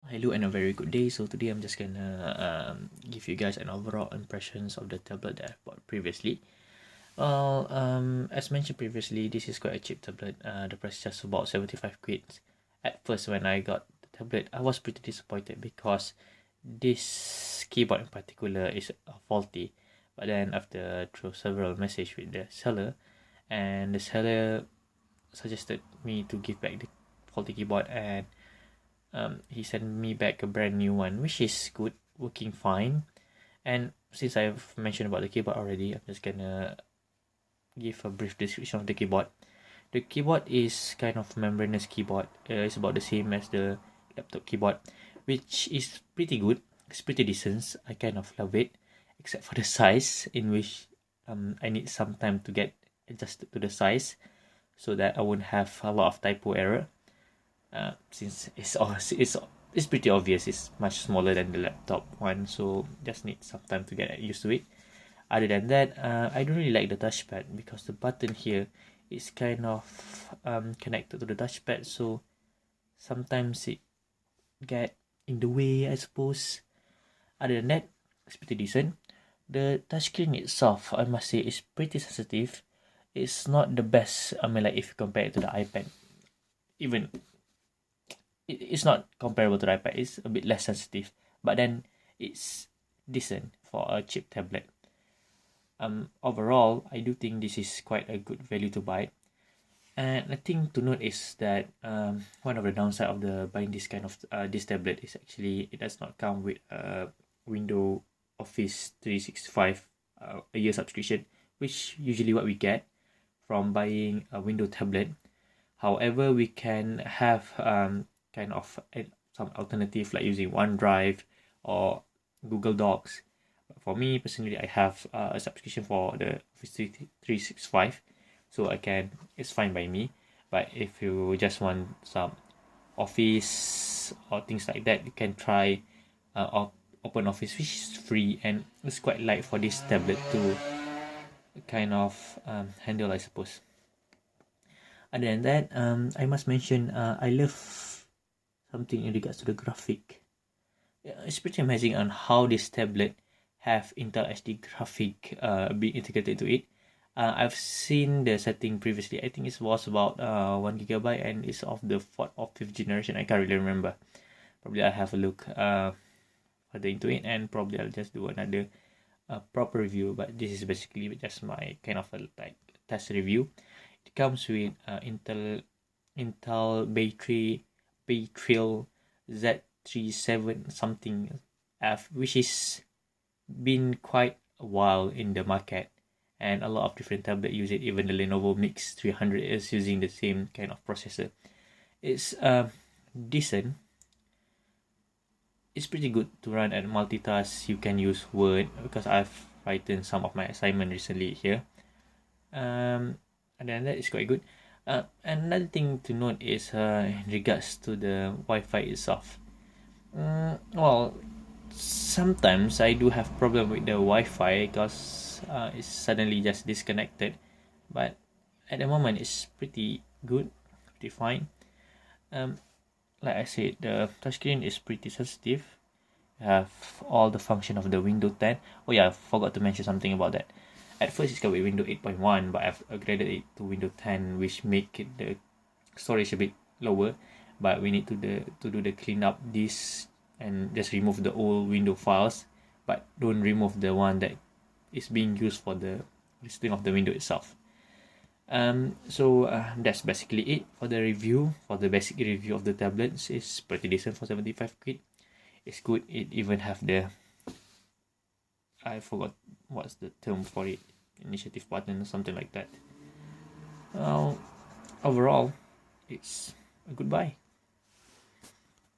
Hello and a very good day. So today I'm just gonna give you guys an overall impressions of the tablet that I bought previously. Well, as mentioned previously, this is quite a cheap tablet. The price is just about 75 quid. At first, when I got the tablet, I was pretty disappointed because this keyboard in particular is faulty. But then after through several messages with the seller, and the seller suggested me to give back the faulty keyboard, and he sent me back a brand new one, which is good, working fine. And since I've mentioned about the keyboard already, I'm just gonna give a brief description of the keyboard. The keyboard is kind of membranous keyboard. It's about the same as the laptop keyboard, which is pretty good. It's pretty decent. I kind of love it, except for the size, in which I need some time to get adjusted to the size, so that I won't have a lot of typo error. Since it's pretty obvious, it's much smaller than the laptop one, so just need some time to get used to it. Other than that, I don't really like the touchpad because the button here is kind of connected to the touchpad, so sometimes it get in the way, I suppose. Other than that, it's pretty decent. The touchscreen itself, I must say, is pretty sensitive. It's not the best. I mean, like if you compare it to the iPad, even it's not comparable to the iPad. It's a bit less sensitive, but then it's decent for a cheap tablet. Overall, I do think this is quite a good value to buy. And the thing to note is that one of the downside of the buying this kind of this tablet is actually it does not come with a Windows Office 365 a year subscription, which usually what we get from buying a Windows tablet. However, we can have kind of some alternative like using OneDrive or Google Docs. For me personally, I have a subscription for the Office 365, so it's fine by me. But if you just want some Office or things like that, you can try Open Office, which is free and it's quite light for this tablet to kind of handle, I suppose. Other than that, I must mention I love something in regards to the graphic. It's pretty amazing on how this tablet have Intel HD graphic being integrated into it. I've seen the setting previously. I think it was about 1 GB and it's of the 4th or 5th generation. I can't really remember. Probably I'll have a look further into it, and probably I'll just do another proper review. But this is basically just my kind of a like test review. It comes with Intel Bay Trail Z37 something F, which is been quite a while in the market, and a lot of different tablets use it. Even the Lenovo Mix 300 is using the same kind of processor. It's decent. It's pretty good to run and multitask. You can use Word because I've written some of my assignment recently here. And then that is quite good. Another thing to note is in regards to the Wi-Fi itself. Well, sometimes I do have problem with the Wi-Fi because it's suddenly just disconnected. But at the moment, it's pretty good, pretty fine. Like I said, the touchscreen is pretty sensitive. You have all the function of the Windows 10. Oh yeah, I forgot to mention something about that. At first it's got with Windows 8.1, but I've upgraded it to Windows 10, which make it the storage a bit lower. But we need to do the clean up this and just remove the old window files, but don't remove the one that is being used for the listing of the window itself. So that's basically it for the review. For the basic review of the tablets, it's pretty decent for 75 quid. It's good. It even have the, I forgot what's the term for it, initiative button or something like that. Overall, it's a good buy.